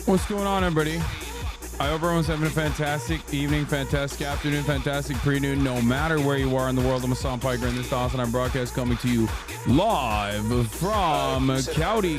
What's going on, everybody? I hope everyone's having a fantastic evening, fantastic afternoon, fantastic pre-noon, no matter where you are in the world. I'm Hassan Piker, and this is the Awesome broadcast coming to you live from Cloudy,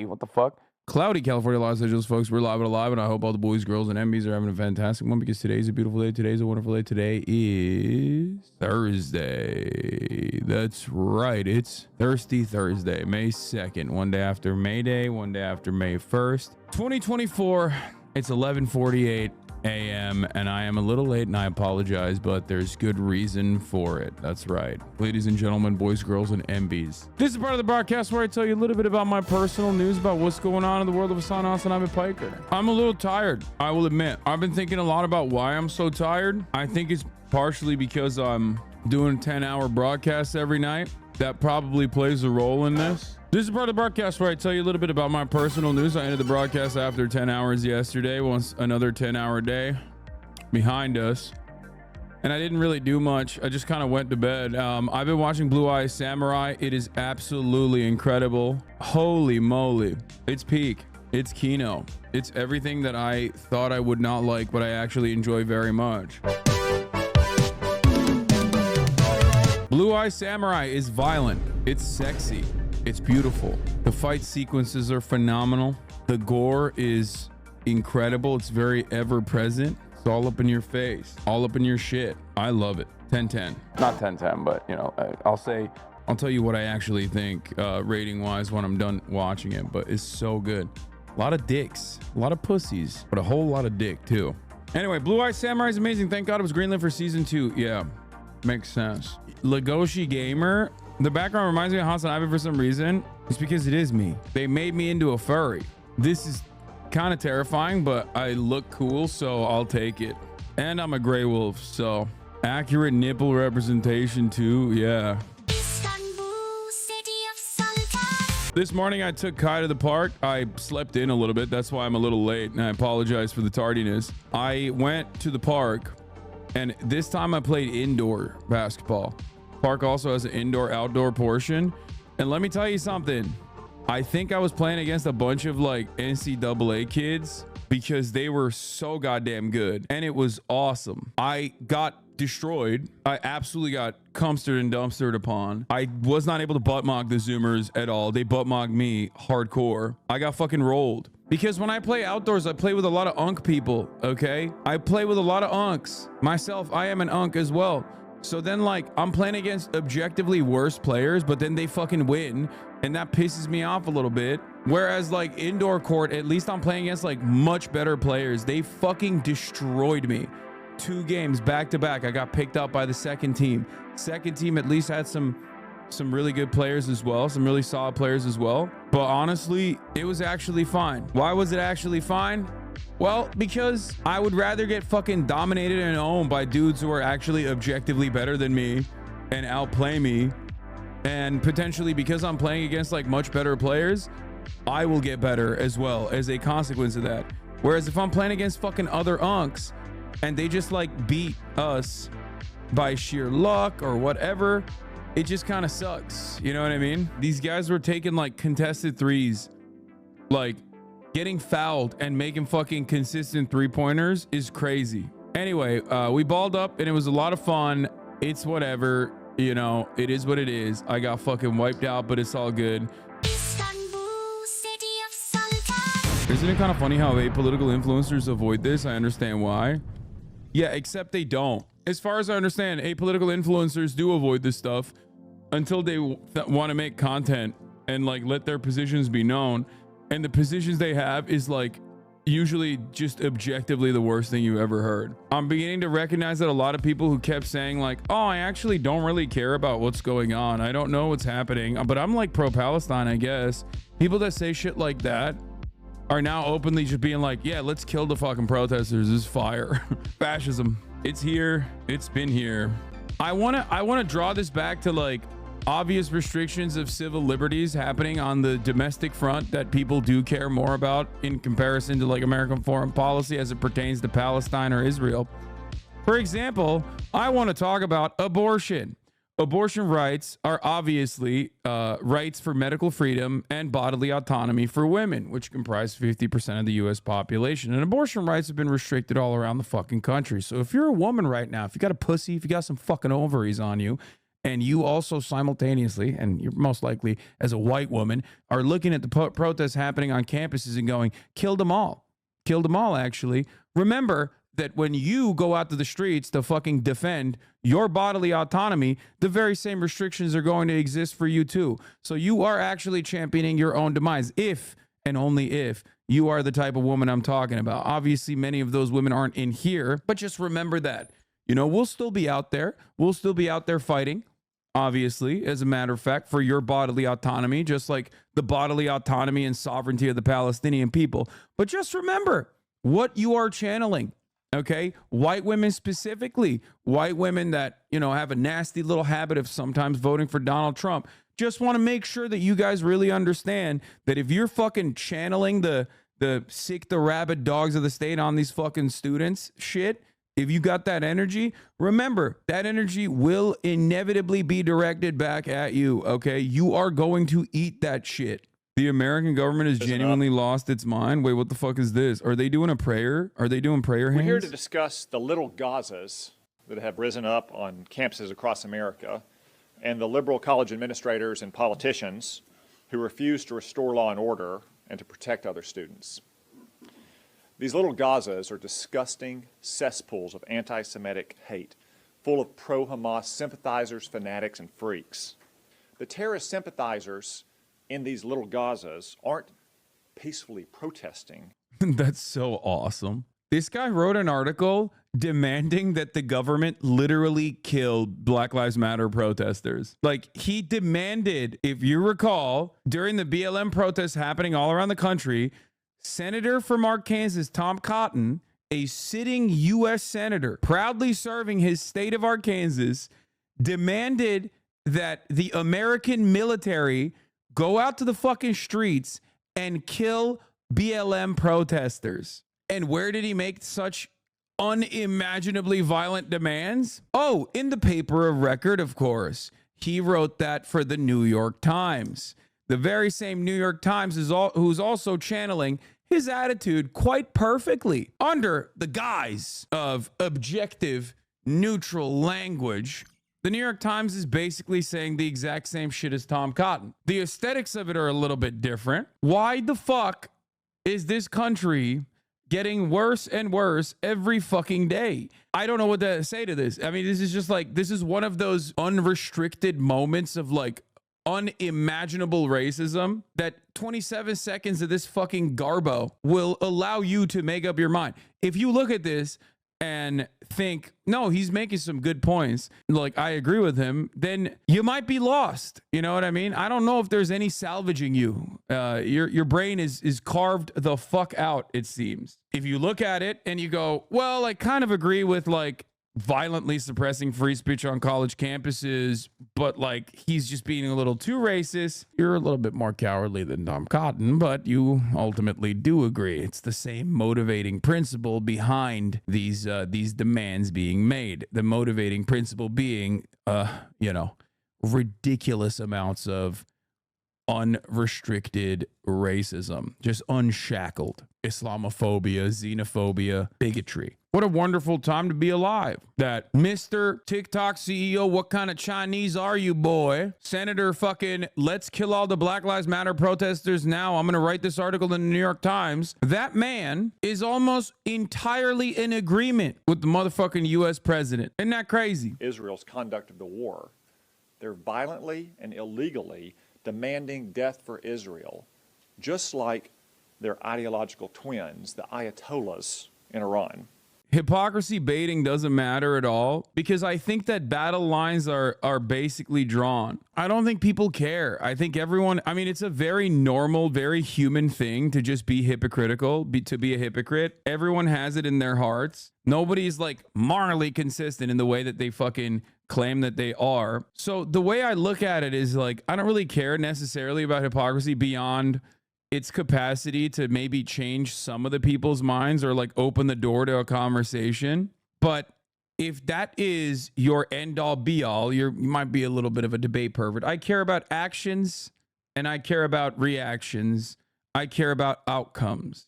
what the fuck? Cloudy, California, Los Angeles, folks. We're live and alive, and I hope all the boys, girls, and MBs are having a fantastic one because today's a beautiful day. Today's a wonderful day. Today is Thursday. That's right. It's Thirsty Thursday, May 2nd. One day after May Day, one day after May 1st. 2024. It's 11:48 a.m. and I am a little late, and I apologize, but there's good reason for it. That's right. Ladies and gentlemen, boys, girls, and MBs. This is part of the broadcast where I tell you a little bit about my personal news about what's going on in the world of Hassan Piker. I'm a little tired, I will admit. I've been thinking a lot about why I'm so tired. I think it's partially because I'm doing 10-hour broadcasts every night. That probably plays a role in this. This is part of the broadcast where I tell you a little bit about my personal news. I ended the broadcast after 10 hours yesterday. Once another 10-hour day behind us. And I didn't really do much. I just kind of went to bed. I've been watching Blue Eye Samurai. It is absolutely incredible. Holy moly. It's peak. It's Kino. It's everything that I thought I would not like, but I actually enjoy very much. Blue Eye Samurai is violent. It's sexy. It's beautiful. The fight sequences are phenomenal. The gore is incredible. It's very ever present. It's all up in your face, all up in your shit. I love it. 10/10. Not 10/10, but you know, I'll tell you what I actually think rating wise when I'm done watching it, but it's so good. A lot of dicks, a lot of pussies, but a whole lot of dick too. Anyway, Blue Eye Samurai is amazing. Thank God it was greenlit for season 2. Yeah, makes sense. Legoshi Gamer. The background reminds me of Hassan Ivan for some reason. It's because it is me. They made me into a furry. This is kind of terrifying, but I look cool, so I'll take it. And I'm a gray wolf, so accurate nipple representation too. Yeah. This morning I took Kai to the park. I slept in a little bit. That's why I'm a little late, and I apologize for the tardiness. I went to the park, and this time I played indoor basketball. Park also has an indoor-outdoor portion, and let me tell you something. I think I was playing against a bunch of like NCAA kids because they were so goddamn good, and it was awesome. I got destroyed. I absolutely got cumstered and dumpstered upon. I was not able to butt mock the Zoomers at all. They butt mocked me hardcore. I got fucking rolled. Because when I play outdoors, I play with a lot of unk people, okay? I play with a lot of unks. Myself, I am an unk as well. So then, like, I'm playing against objectively worse players, but then they fucking win, and that pisses me off a little bit. Whereas, like, indoor court, at least I'm playing against, like, much better players. They fucking destroyed me. 2 games back to back. I got picked up by the second team. Second team at least had some really good players as well, some really solid players as well. But honestly, it was actually fine. Why was it actually fine? Well, because I would rather get fucking dominated and owned by dudes who are actually objectively better than me and outplay me. And potentially, because I'm playing against like much better players, I will get better as well as a consequence of that. Whereas if I'm playing against fucking other unks and they just like beat us by sheer luck or whatever, it just kind of sucks. You know what I mean? These guys were taking like contested threes, like getting fouled and making fucking consistent 3-pointers is crazy. Anyway, we balled up and it was a lot of fun. It's whatever, you know, it is what it is. I got fucking wiped out, but it's all good. Isn't it kind of funny how apolitical influencers avoid this? I understand why. Yeah, except they don't. As far as I understand, apolitical influencers do avoid this stuff until they want to make content and like let their positions be known. And the positions they have is like usually just objectively the worst thing you ever heard. I'm beginning to recognize that a lot of people who kept saying like, oh, I actually don't really care about what's going on. I don't know what's happening, but I'm like pro-Palestine, I guess. People that say shit like that are now openly just being like, yeah, let's kill the fucking protesters. This is fire. Fascism. It's here. It's been here. I want to draw this back to like obvious restrictions of civil liberties happening on the domestic front that people do care more about in comparison to like American foreign policy as it pertains to Palestine or Israel. For example, I want to talk about abortion. Abortion rights are obviously rights for medical freedom and bodily autonomy for women, which comprise 50% of the U.S. population. And abortion rights have been restricted all around the fucking country. So if you're a woman right now, if you got a pussy, if you got some fucking ovaries on you, and you also simultaneously, and you're most likely as a white woman, are looking at the protests happening on campuses and going, kill them all. Kill them all, actually. Remember that when you go out to the streets to fucking defend your bodily autonomy, the very same restrictions are going to exist for you too. So you are actually championing your own demise if and only if you are the type of woman I'm talking about. Obviously, many of those women aren't in here, but just remember that. You know, we'll still be out there. We'll still be out there fighting, obviously, as a matter of fact, for your bodily autonomy, just like the bodily autonomy and sovereignty of the Palestinian people. But just remember what you are channeling. Okay, white women specifically, white women that, you know, have a nasty little habit of sometimes voting for Donald Trump. Just want to make sure that you guys really understand that if you're fucking channeling the sick, the rabid dogs of the state on these fucking students shit, if you got that energy, remember that energy will inevitably be directed back at you. Okay, you are going to eat that shit. The American government has genuinely lost its mind. Wait, what the fuck is this? Are they doing a prayer? Are they doing prayer hands? We're here to discuss the little Gazas that have risen up on campuses across America and the liberal college administrators and politicians who refuse to restore law and order and to protect other students. These little Gazas are disgusting cesspools of anti-Semitic hate, full of pro-Hamas sympathizers, fanatics, and freaks. The terrorist sympathizers in these little Gazas aren't peacefully protesting. That's so awesome. This guy wrote an article demanding that the government literally kill Black Lives Matter protesters. Like, he demanded, if you recall, during the BLM protests happening all around the country, Senator from Arkansas, Tom Cotton, a sitting U.S. senator, proudly serving his state of Arkansas, demanded that the American military go out to the fucking streets and kill BLM protesters. And where did he make such unimaginably violent demands? Oh, in the paper of record, of course. He wrote that for the New York Times. The very same New York Times who's also channeling his attitude quite perfectly under the guise of objective, neutral language. The New York Times is basically saying the exact same shit as Tom Cotton. The aesthetics of it are a little bit different. Why the fuck is this country getting worse and worse every fucking day? I don't know what to say to this. I mean, this is just like, this is one of those unrestricted moments of like unimaginable racism that 27 seconds of this fucking garbo will allow you to make up your mind. If you look at this and think, no, he's making some good points, like I agree with him, then you might be lost. You know what I mean? I don't know if there's any salvaging you. Your brain is carved the fuck out, it seems. If you look at it and you go, well, I kind of agree with like violently suppressing free speech on college campuses, but like he's just being a little too racist. You're a little bit more cowardly than Tom Cotton, but you ultimately do agree. It's the same motivating principle behind these demands being made. The motivating principle being, ridiculous amounts of unrestricted racism, just unshackled Islamophobia, xenophobia, bigotry. What a wonderful time to be alive. That Mr. TikTok CEO, what kind of Chinese are you, boy? Senator fucking, let's kill all the Black Lives Matter protesters now. I'm going to write this article in the New York Times. That man is almost entirely in agreement with the motherfucking U.S. president. Isn't that crazy? Israel's conduct of the war. They're violently and illegally demanding death for Israel, just like their ideological twins, the Ayatollahs in Iran. Hypocrisy baiting doesn't matter at all because I think that battle lines are basically drawn. I don't think people care. I think everyone, I mean, it's a very normal, very human thing to just be hypocritical, to be a hypocrite. Everyone has it in their hearts. Nobody's like morally consistent in the way that they fucking claim that they are. So the way I look at it is like, I don't really care necessarily about hypocrisy beyond its capacity to maybe change some of the people's minds or like open the door to a conversation. But if that is your end all be all, you might be a little bit of a debate pervert. I care about actions and I care about reactions. I care about outcomes.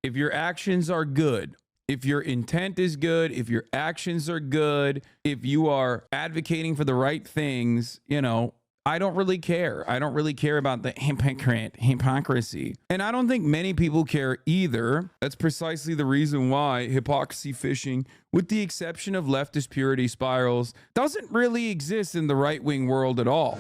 If your actions are good, if your intent is good, if your actions are good, if you are advocating for the right things, you know, I don't really care. I don't really care about the hypocrisy. And I don't think many people care either. That's precisely the reason why hypocrisy fishing, with the exception of leftist purity spirals, doesn't really exist in the right-wing world at all.